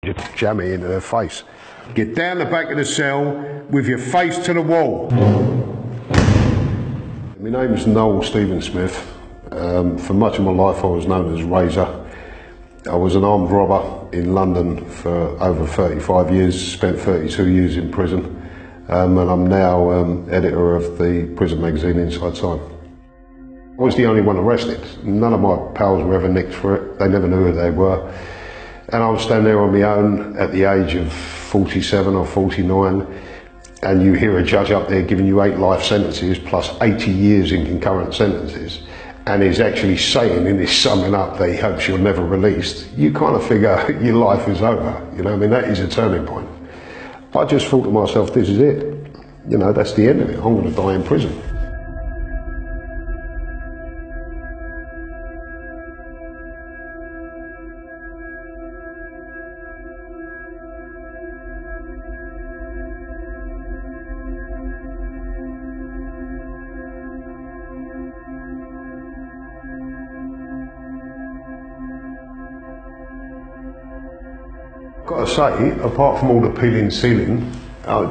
You jam it into their face. Get down the back of the cell with your face to the wall. My name is Noel Stephen Smith. For much of my life I was known as Razor. I was an armed robber in London for over 35 years, spent 32 years in prison, and I'm now editor of the prison magazine Inside Time. I was the only one arrested. None of my pals were ever nicked for it. They never knew who they were. And I was standing there on my own at the age of 47 or 49, and you hear a judge up there giving you 8 life sentences plus 80 years in concurrent sentences, and he's actually saying in his summing up that he hopes you're never released. You kind of figure your life is over, you know, I mean, that is a turning point. I just thought to myself, this is it. You know, that's the end of it. I'm going to die in prison. Got to say, apart from all the peeling ceiling,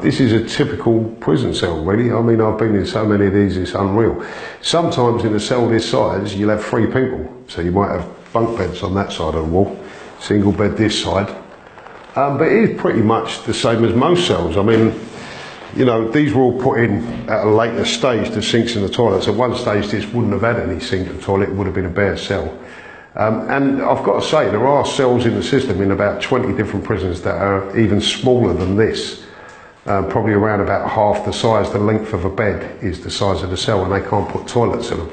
this is a typical prison cell, really. I mean, I've been in so many of these, it's unreal. Sometimes in a cell this size, you'll have 3 people. So you might have bunk beds on that side of the wall, single bed this side. But it is pretty much the same as most cells. I mean, you know, these were all put in at a later stage, the sinks in the toilets. At one stage, this wouldn't have had any sink in the toilet, it would have been a bare cell. And I've got to say, there are cells in the system in about 20 different prisons that are even smaller than this. Probably around about half the size, the length of a bed is the size of the cell, and they can't put toilets in them.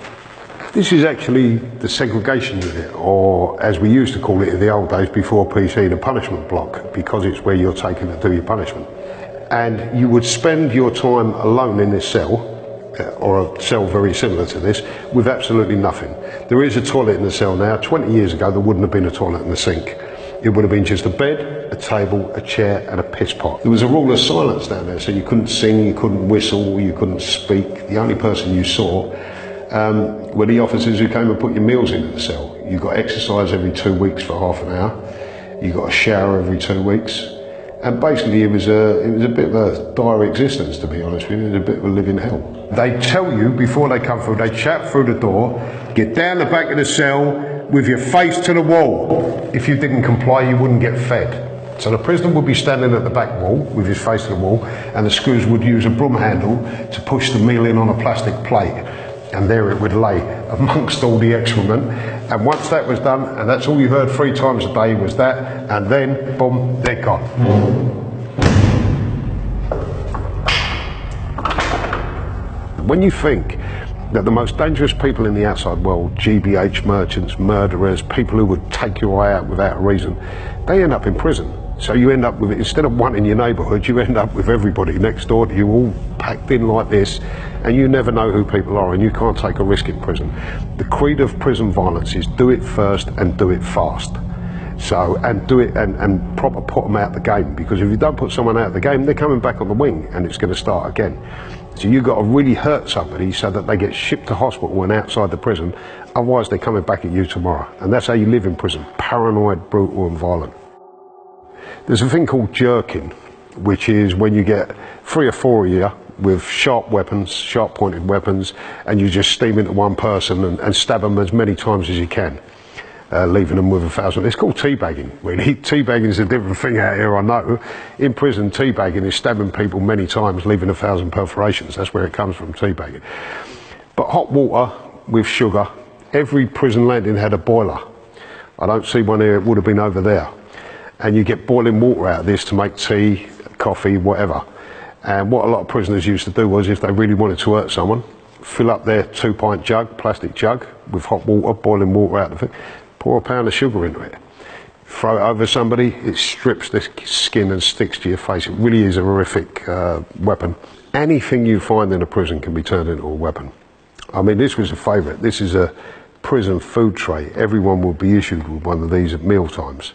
This is actually the segregation unit, or as we used to call it in the old days before PC, the punishment block, because it's where you're taken to do your punishment. And you would spend your time alone in this cell, or a cell very similar to this, with absolutely nothing. There is a toilet in the cell now. 20 years ago there wouldn't have been a toilet in the sink. It would have been just a bed, a table, a chair and a piss pot. There was a rule of silence down there, so you couldn't sing, you couldn't whistle, you couldn't speak. The only person you saw were the officers who came and put your meals into the cell. You got exercise every 2 weeks for half an hour. You got a shower every 2 weeks. And basically it was a bit of a dire existence, to be honest with you. It was a bit of a living hell. They tell you before they come through, they shout through the door, get down the back of the cell with your face to the wall. If you didn't comply, you wouldn't get fed. So the prisoner would be standing at the back wall with his face to the wall, and the screws would use a broom handle to push the meal in on a plastic plate. And there it would lay amongst all the excrement. And once that was done, and that's all you heard 3 times a day was that, and then, boom, they're gone. When you think that the most dangerous people in the outside world, GBH merchants, murderers, people who would take your eye out without a reason, they end up in prison. So you end up with, instead of one in your neighbourhood, you end up with everybody next door to you, all packed in like this, and you never know who people are, and you can't take a risk in prison. The creed of prison violence is do it first and do it fast. So, and do it and proper put them out the game, because if you don't put someone out of the game, they're coming back on the wing and it's going to start again. So you've got to really hurt somebody so that they get shipped to hospital and outside the prison, otherwise they're coming back at you tomorrow. And that's how you live in prison, paranoid, brutal and violent. There's a thing called jerking, which is when you get 3 or 4 of you with sharp weapons, sharp pointed weapons, and you just steam into one person and stab them as many times as you can, leaving them with 1,000. It's called teabagging, really. Teabagging is a different thing out here, I know. In prison, teabagging is stabbing people many times, leaving 1,000 perforations. That's where it comes from, teabagging. But hot water with sugar, every prison landing had a boiler. I don't see one here, it would have been over there. And you get boiling water out of this to make tea, coffee, whatever. And what a lot of prisoners used to do was, if they really wanted to hurt someone, fill up their 2-pint jug, plastic jug, with hot water, boiling water out of it, pour a pound of sugar into it, throw it over somebody, it strips the skin and sticks to your face. It really is a horrific weapon. Anything you find in a prison can be turned into a weapon. I mean, this was a favourite. This is a prison food tray. Everyone will be issued with one of these at meal times.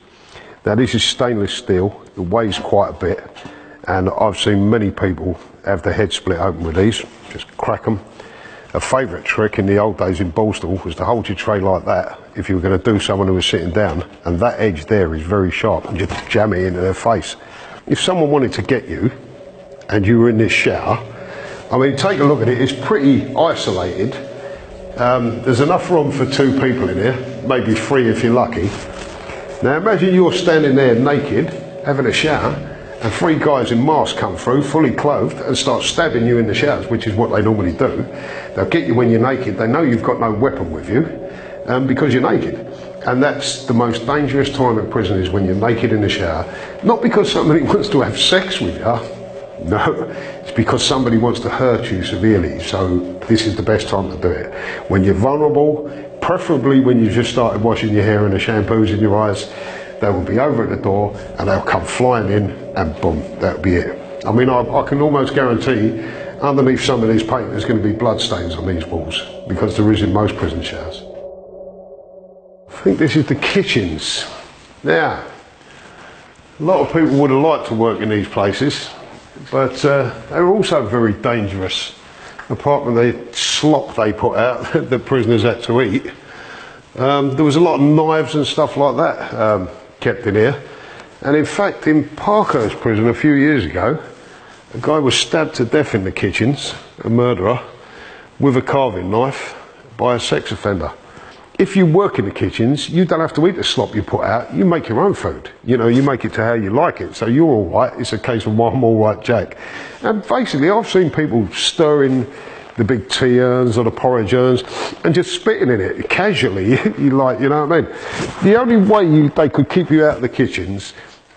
Now this is stainless steel, it weighs quite a bit, and I've seen many people have their head split open with these, just crack them. A favourite trick in the old days in Borstal was to hold your tray like that, if you were going to do someone who was sitting down, and that edge there is very sharp, and just jam it into their face. If someone wanted to get you, and you were in this shower, I mean, take a look at it, it's pretty isolated. There's enough room for 2 people in here, maybe 3 if you're lucky. Now imagine you're standing there naked, having a shower, and 3 guys in masks come through, fully clothed, and start stabbing you in the showers, which is what they normally do. They'll get you when you're naked, they know you've got no weapon with you, because you're naked. And that's the most dangerous time in prison, is when you're naked in the shower. Not because somebody wants to have sex with you, no, it's because somebody wants to hurt you severely. So this is the best time to do it. When you're vulnerable, preferably when you've just started washing your hair and the shampoo's in your eyes, they will be over at the door and they'll come flying in and boom, that'll be it. I mean, I can almost guarantee underneath some of these paint there's going to be blood stains on these walls, because there is in most prison showers. I think this is the kitchens. Now, a lot of people would have liked to work in these places, but they're also very dangerous. Apart from the slop they put out that prisoners had to eat, there was a lot of knives and stuff like that kept in here. And in fact, in Parkhurst prison a few years ago, a guy was stabbed to death in the kitchens, a murderer, with a carving knife by a sex offender. If you work in the kitchens, you don't have to eat the slop you put out, you make your own food. You know, you make it to how you like it, so you're all right. It's a case of I'm all right, Jack. And basically, I've seen people stirring the big tea urns or the porridge urns and just spitting in it casually, you know what I mean? The only way they could keep you out of the kitchens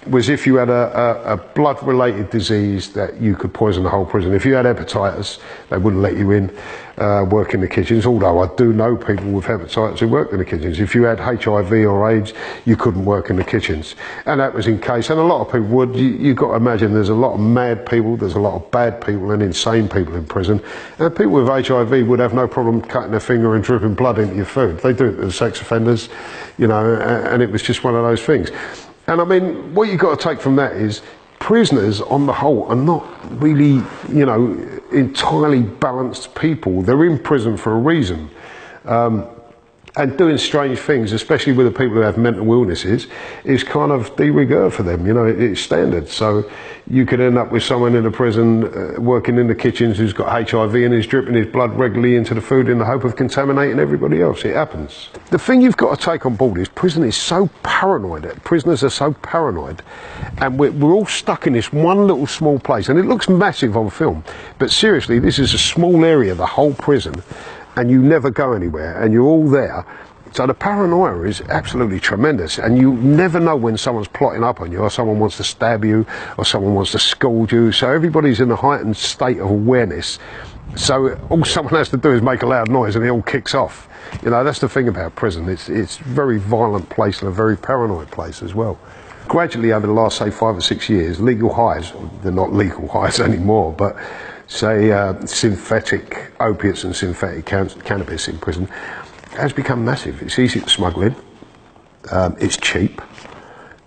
was if you had a blood-related disease that you could poison the whole prison. If you had hepatitis, they wouldn't let you in, work in the kitchens, although I do know people with hepatitis who worked in the kitchens. If you had HIV or AIDS, you couldn't work in the kitchens. And that was in case, and a lot of people would. You've got to imagine there's a lot of mad people, there's a lot of bad people and insane people in prison. And people with HIV would have no problem cutting their finger and dripping blood into your food. They do it to the sex offenders, you know, and it was just one of those things. And I mean, what you've got to take from that is prisoners on the whole are not really, you know, entirely balanced people. They're in prison for a reason. And doing strange things, especially with the people who have mental illnesses, is kind of de rigueur for them, you know, it's standard. So you could end up with someone in a prison working in the kitchens who's got HIV and is dripping his blood regularly into the food in the hope of contaminating everybody else. It happens. The thing you've got to take on board is prison is so paranoid. Prisoners are so paranoid. And we're all stuck in this one little small place. And it looks massive on film. But seriously, this is a small area, the whole prison. And you never go anywhere, and you're all there. So the paranoia is absolutely tremendous, and you never know when someone's plotting up on you, or someone wants to stab you, or someone wants to scald you. So everybody's in a heightened state of awareness. So all someone has to do is make a loud noise, and it all kicks off. You know, that's the thing about prison. It's a very violent place and a very paranoid place as well. Gradually, over the last, say, 5 or 6 years, legal highs, they're not legal highs anymore, but say synthetic opiates and synthetic cannabis in prison has become massive. It's easy to smuggle in, it's cheap,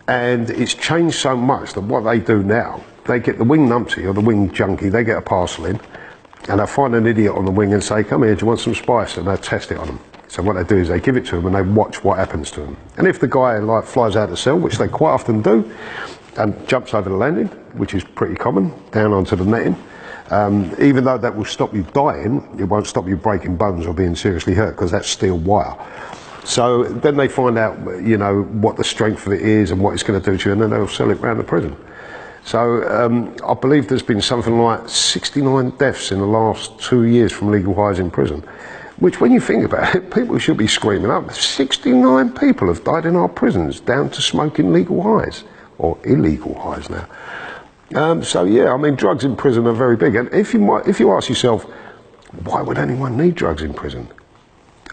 and it's changed so much that what they do now, they get the wing numpty or the wing junkie, they get a parcel in, and they'll find an idiot on the wing and say, come here, do you want some spice? And they'll test it on them. So what they do is they give it to them and they watch what happens to them. And if the guy like flies out of the cell, which they quite often do, and jumps over the landing, which is pretty common, down onto the netting, even though that will stop you dying, it won't stop you breaking bones or being seriously hurt, because that's steel wire. So then they find out, you know, what the strength of it is and what it's going to do to you, and then they'll sell it around the prison. So I believe there's been something like 69 deaths in the last 2 years from legal highs in prison, which when you think about it, people should be screaming up. 69 people have died in our prisons down to smoking legal highs, or illegal highs now. So yeah, I mean, drugs in prison are very big. And if you ask yourself, why would anyone need drugs in prison?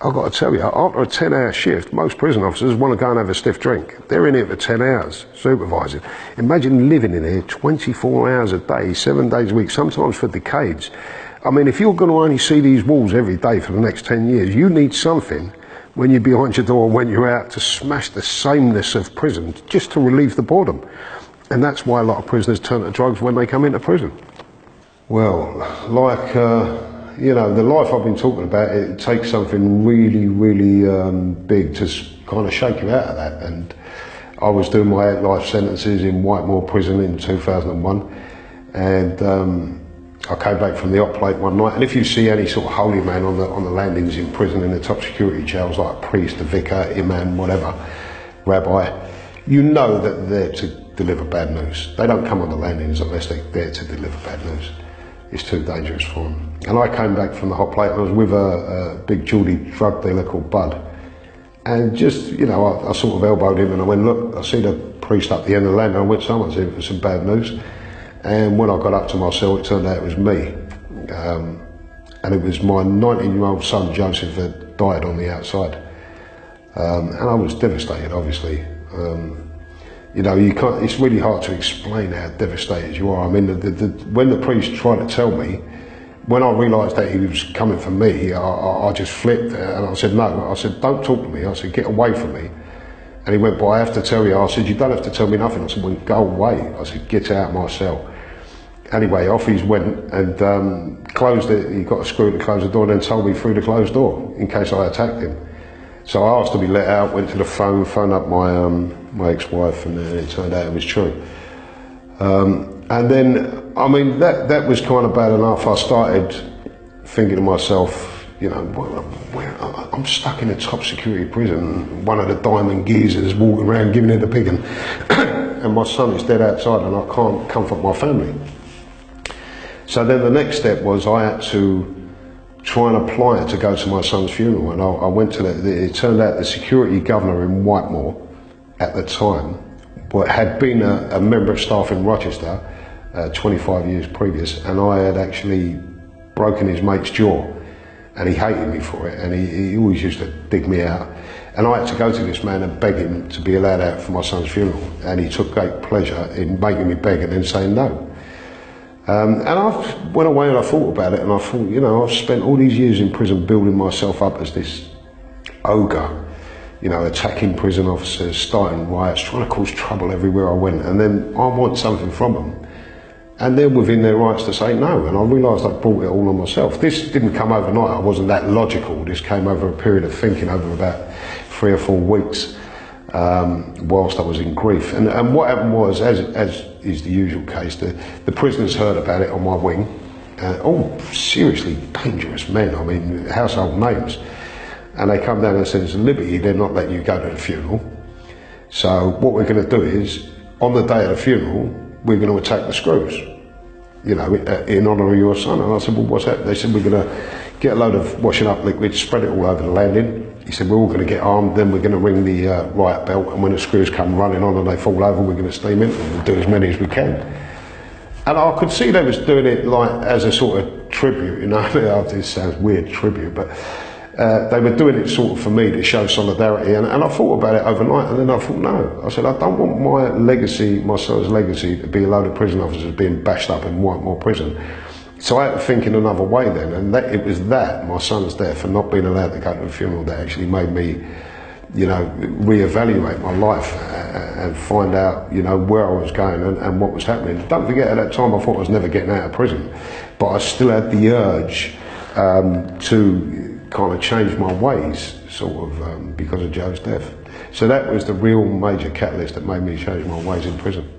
I've got to tell you, after a 10-hour shift, most prison officers want to go and have a stiff drink. They're in here for 10 hours, supervising. Imagine living in here 24 hours a day, 7 days a week, sometimes for decades. I mean, if you're going to only see these walls every day for the next 10 years, you need something when you're behind your door, when you're out, to smash the sameness of prison, just to relieve the boredom. And that's why a lot of prisoners turn to drugs when they come into prison. Well, like you know, the life I've been talking about, it takes something really, really big to kind of shake you out of that. And I was doing my life sentences in Whitemoor Prison in 2001, and I came back from the op plate one night. And if you see any sort of holy man on the landings in prison in the top security jails, like a priest, a vicar, imam, whatever, rabbi, you know that they're there to deliver bad news. They don't come on the landings unless they're there to deliver bad news. It's too dangerous for them. And I came back from the hot plate, and I was with a big Geordie drug dealer called Bud. And just, you know, I sort of elbowed him and I went, look, I see the priest up the end of the land, and I went, someone's here for some bad news. And when I got up to my cell, it turned out it was me. And it was my 19-year-old son, Joseph, that died on the outside. And I was devastated, obviously. You know, you can't, it's really hard to explain how devastated you are. I mean, when the priest tried to tell me, when I realised that he was coming for me, I just flipped and I said, no. I said, don't talk to me. I said, get away from me. And he went, but I have to tell you. I said, you don't have to tell me nothing. I said, well, go away. I said, get out of my cell. Anyway, off he went and closed it. He got a screw to close the door and then told me through the closed door in case I attacked him. So I asked to be let out, went to the phoned up my ex-wife, and it turned out it was true. And then, I mean, that was kind of bad enough. I started thinking to myself, you know, I'm stuck in a top security prison, one of the diamond geezers walking around giving it a pig, and my son is dead outside and I can't comfort my family. So then the next step was I had to try and apply to go to my son's funeral, and I went to it turned out the security governor in Whitemoor at the time had been a member of staff in Rochester 25 years previous, and I had actually broken his mate's jaw, and he hated me for it, and he always used to dig me out, and I had to go to this man and beg him to be allowed out for my son's funeral, and he took great pleasure in making me beg and then saying no. And I went away and I thought about it, and I thought, you know, I've spent all these years in prison building myself up as this ogre, you know, attacking prison officers, starting riots, trying to cause trouble everywhere I went, and then I want something from them. And they're within their rights to say no, and I realised I brought it all on myself. This didn't come overnight, I wasn't that logical. This came over a period of thinking over about 3 or 4 weeks whilst I was in grief. And what happened was, as is the usual case, the prisoners heard about it on my wing. All seriously dangerous men, I mean, household names. And they come down and said, it's a liberty, they're not letting you go to the funeral. So what we're going to do is, on the day of the funeral, we're going to attack the screws, you know, in honour of your son. And I said, well, what's that? They said, we're going to get a load of washing up liquid, spread it all over the landing. He said, we're all going to get armed, then we're going to ring the riot belt, and when the screws come running on and they fall over, we're going to steam in, and we'll do as many as we can. And I could see they was doing it like as a sort of tribute, you know. This sounds weird, tribute, but they were doing it sort of for me to show solidarity, and I thought about it overnight, and then I thought, no. I said, I don't want my legacy, my son's legacy, to be a load of prison officers being bashed up in Whitemoor Prison. So I had to think in another way then, and it was that, my son's death, and not being allowed to go to the funeral, that actually made me, you know, reevaluate my life and find out, you know, where I was going and what was happening. Don't forget, at that time I thought I was never getting out of prison, but I still had the urge to kind of change my ways, sort of, because of Joe's death. So that was the real major catalyst that made me change my ways in prison.